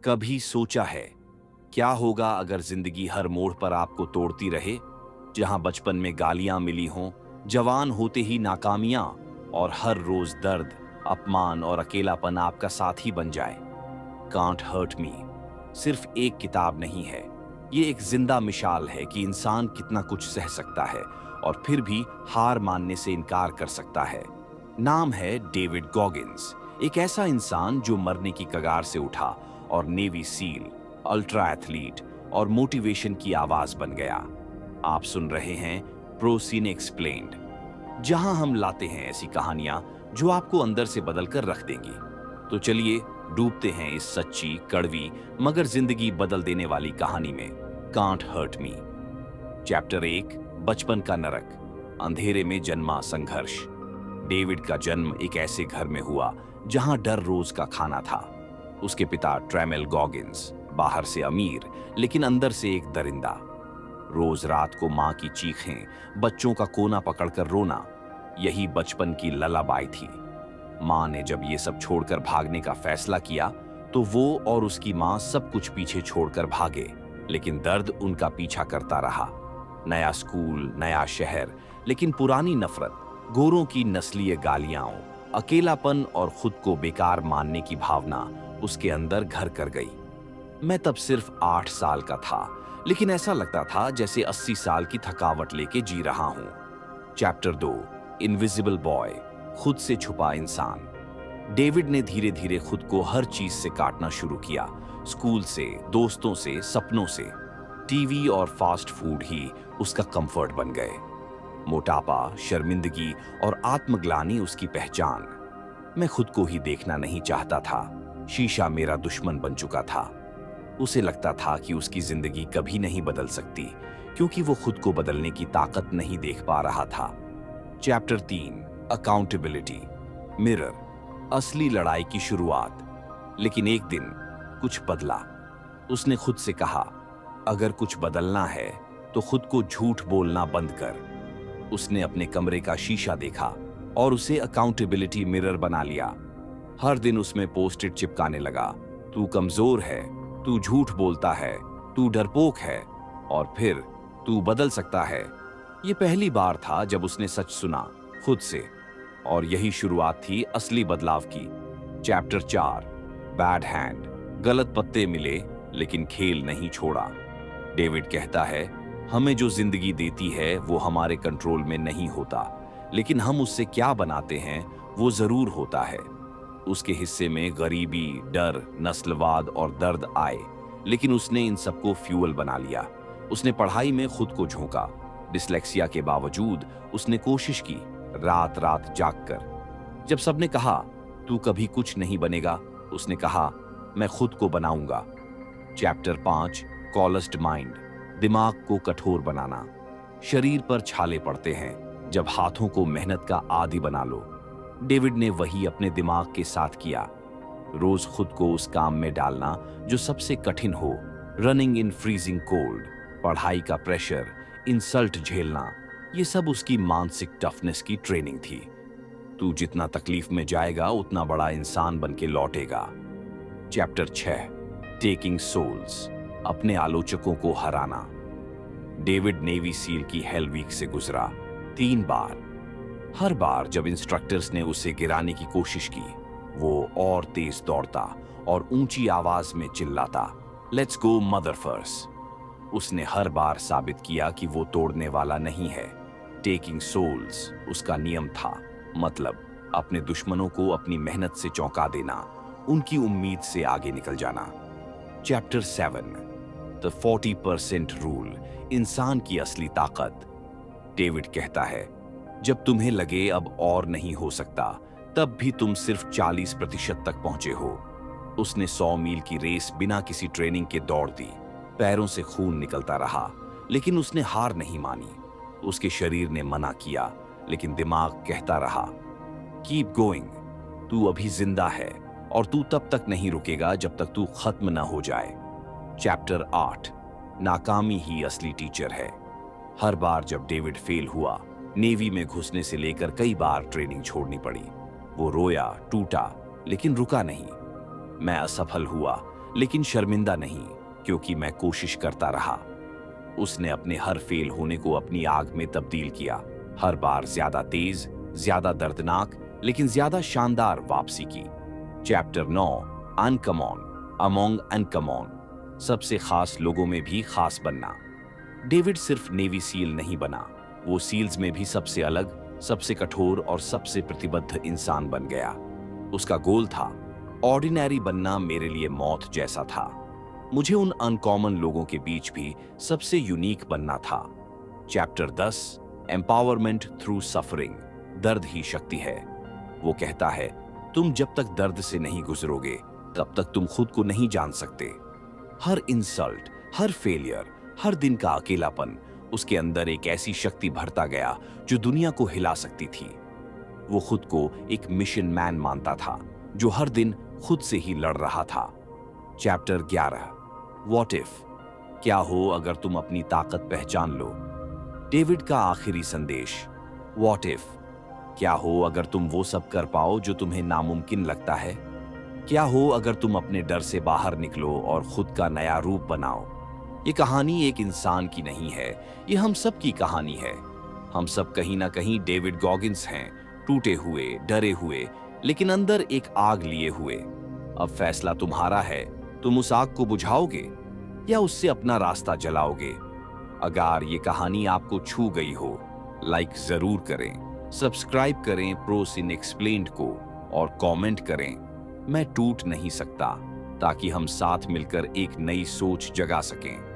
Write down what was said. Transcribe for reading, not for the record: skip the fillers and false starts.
कभी सोचा है क्या होगा अगर जिंदगी हर मोड़ पर आपको तोड़ती रहे? जहां बचपन में गालियां मिली हों, जवान होते ही नाकामियां, और हर रोज दर्द, अपमान और अकेलापन आपका साथी बन जाए। कांट हर्ट मी सिर्फ एक किताब नहीं है, ये एक जिंदा मिसाल है कि इंसान कितना कुछ सह सकता है और फिर भी हार मानने से इनकार कर सकता है। नाम है डेविड गॉगिंस, एक ऐसा इंसान जो मरने की कगार से उठा और नेवी सील, अल्ट्रा एथलीट और मोटिवेशन की आवाज बन गया। आप सुन रहे हैं प्रो सीन एक्सप्लेन्ड, जहां हम लाते हैं ऐसी कहानियां जो आपको अंदर से बदलकर रख देंगी। तो चलिए डूबते हैं इस सच्ची, कड़वी मगर जिंदगी बदल देने वाली कहानी में, कांट हर्ट मी। चैप्टर 1, बचपन का नरक। अंधेरे में जन्मा संघर्ष। डेविड का जन्म एक ऐसे घर में हुआ जहां डर रोज का खाना था। उसके पिता ट्रेमेल गॉगिंस बाहर से अमीर लेकिन अंदर से एक दरिंदा। रोज रात को मां की चीखें, बच्चों का कोना पकड़कर रोना, यही बचपन की ललाबाई थी। मां ने जब ये सब छोड़कर भागने का फैसला किया तो वो और उसकी मां सब कुछ पीछे छोड़कर भागे, लेकिन दर्द उनका पीछा करता रहा। नया स्कूल, नया शहर, लेकिन पुरानी नफरत, गोरों की नस्लीय गालियां, अकेलापन और खुद को बेकार मानने की भावना उसके अंदर घर कर गई। मैं तब सिर्फ 8 साल का था, लेकिन ऐसा लगता था जैसे 80 साल की थकावट लेके जी रहा हूं। चैप्टर 2, इनविजिबल बॉय, खुद से छुपा इंसान। डेविड ने धीरे धीरे खुद को हर चीज से काटना शुरू किया। स्कूल से, दोस्तों से, सपनों से। टीवी और फास्ट फूड ही उसका कंफर्ट बन गए। मोटापा, शर्मिंदगी और आत्मग्लानि उसकी पहचान। मैं खुद को ही देखना नहीं चाहता था। शीशा मेरा दुश्मन बन चुका था। उसे लगता था कि उसकी जिंदगी कभी नहीं बदल सकती, क्योंकि वो खुद को बदलने की ताकत नहीं देख पा रहा था। Chapter 3, accountability. मिरर, असली लड़ाई की शुरुआत। लेकिन एक दिन कुछ बदला। उसने खुद से कहा, अगर कुछ बदलना है तो खुद को झूठ बोलना बंद कर। उसने अपने कमरे का शीशा देखा और उसे अकाउंटेबिलिटी मिरर बना लिया। हर दिन उसमें पोस्ट इट चिपकाने लगा, तू कमजोर है, तू झूठ बोलता है, तू डरपोक है, और फिर तू बदल सकता है। ये पहली बार था जब उसने सच सुना खुद से, और यही शुरुआत थी असली बदलाव की। Chapter 4, bad hand. गलत पत्ते मिले लेकिन खेल नहीं छोड़ा। डेविड कहता है, हमें जो जिंदगी देती है वो हमारे कंट्रोल में नहीं होता, लेकिन हम उससे क्या बनाते हैं वो जरूर होता है। उसके हिस्से में गरीबी, डर, नस्लवाद और दर्द आए, लेकिन उसने इन सबको फ्यूल बना लिया। उसने पढ़ाई में खुद को झोंका। डिसलेक्सिया के बावजूद उसने कोशिश की, रात रात जागकर। जब सबने कहा तू कभी कुछ नहीं बनेगा, उसने कहा मैं खुद को बनाऊंगा। Chapter 5, callused mind. दिमाग को कठोर बनाना। शरीर पर छाले पड़ते हैं जब हाथों को मेहनत का आदी बना लो। डेविड ने वही अपने दिमाग के साथ किया। रोज खुद को उस काम में डालना जो सबसे कठिन हो, रनिंग इन फ्रीजिंग कोल्ड, पढ़ाई का प्रेशर, इंसल्ट झेलना, ये सब उसकी मानसिक टफनेस की ट्रेनिंग थी। तू जितना तकलीफ में जाएगा उतना बड़ा इंसान बन के लौटेगा। Chapter 6, taking souls. अपने आलोचकों को हराना। डेविड नेवी सील की हेल वीक से गुजरा 3 बार। हर बार जब इंस्ट्रक्टर्स ने उसे गिराने की कोशिश की, वो और तेज दौड़ता और ऊंची आवाज में चिल्लाता, लेट्स गो मदर फर्स्ट। उसने हर बार साबित किया कि वो तोड़ने वाला नहीं है। टेकिंग सोल्स उसका नियम था, मतलब अपने दुश्मनों को अपनी मेहनत से चौंका देना, उनकी उम्मीद से आगे निकल जाना। Chapter 7, the 40% rule. इंसान की असली ताकत। डेविड कहता है, जब तुम्हें लगे अब और नहीं हो सकता, तब भी तुम सिर्फ 40% तक पहुंचे हो। उसने 100 मील की रेस बिना किसी ट्रेनिंग के दौड़ दी। पैरों से खून निकलता रहा, लेकिन उसने हार नहीं मानी। उसके शरीर ने मना किया, लेकिन दिमाग कहता रहा, कीप गोइंग, तू अभी जिंदा है और तू तब तक नहीं रुकेगा जब तक तू खत्म ना हो जाए। चैप्टर 8, नाकामी ही असली टीचर है। हर बार जब डेविड फेल हुआ, नेवी में घुसने से लेकर कई बार ट्रेनिंग छोड़नी पड़ी। वो रोया, टूटा, लेकिन रुका नहीं। मैं असफल हुआ, लेकिन शर्मिंदा नहीं, क्योंकि मैं कोशिश करता रहा। उसने अपने हर फेल होने को अपनी आग में तब्दील किया, हर बार ज्यादा तेज, ज्यादा दर्दनाक, लेकिन ज्यादा शानदार वापसी की। चैप्टर 9, अनकमॉन, अमोंग अनकमॉन, सबसे खास लोगों में भी खास बनना। डेविड सिर्फ नेवी सील नहीं बना, वो सील्स में भी सबसे अलग, सबसे कठोर और सबसे प्रतिबद्ध इंसान बन गया। उसका गोल था, ऑर्डिनरी बनना मेरे लिए मौत जैसा था। मुझे उन अनकॉमन लोगों के बीच भी सबसे यूनिक बनना था। चैप्टर 10, एम्पावरमेंट थ्रू सफरिंग, दर्द ही शक्ति है। वो कहता है, तुम जब तक दर्द से नहीं गुजरोगे तब तक तुम खुद को नहीं जान सकते। हर इंसल्ट, हर फेलियर, हर दिन का अकेलापन उसके अंदर एक ऐसी शक्ति भरता गया जो दुनिया को हिला सकती थी। वो खुद को एक मिशन मैन मानता था, जो हर दिन खुद से ही लड़ रहा था। चैप्टर 11, व्हाट इफ, क्या हो अगर तुम अपनी ताकत पहचान लो। डेविड का आखिरी संदेश, व्हाट इफ, क्या हो अगर तुम वो सब कर पाओ जो तुम्हें नामुमकिन लगता है। क्या हो अगर तुम अपने डर से बाहर निकलो और खुद का नया रूप बनाओ। ये कहानी एक इंसान की नहीं है, ये हम सब की कहानी है। हम सब कहीं ना कहीं डेविड गॉगिंस हैं, टूटे हुए, डरे हुए, लेकिन अंदर एक आग लिए हुए। अब फैसला तुम्हारा है, तुम उस आग को बुझाओगे या उससे अपना रास्ता जलाओगे। अगर ये कहानी आपको छू गई हो, लाइक जरूर करें, सब्सक्राइब करें प्रोस इन एक्सप्लेन्ड को और कमेंट करें, मैं टूट नहीं सकता, ताकि हम साथ मिलकर एक नई सोच जगा सकें।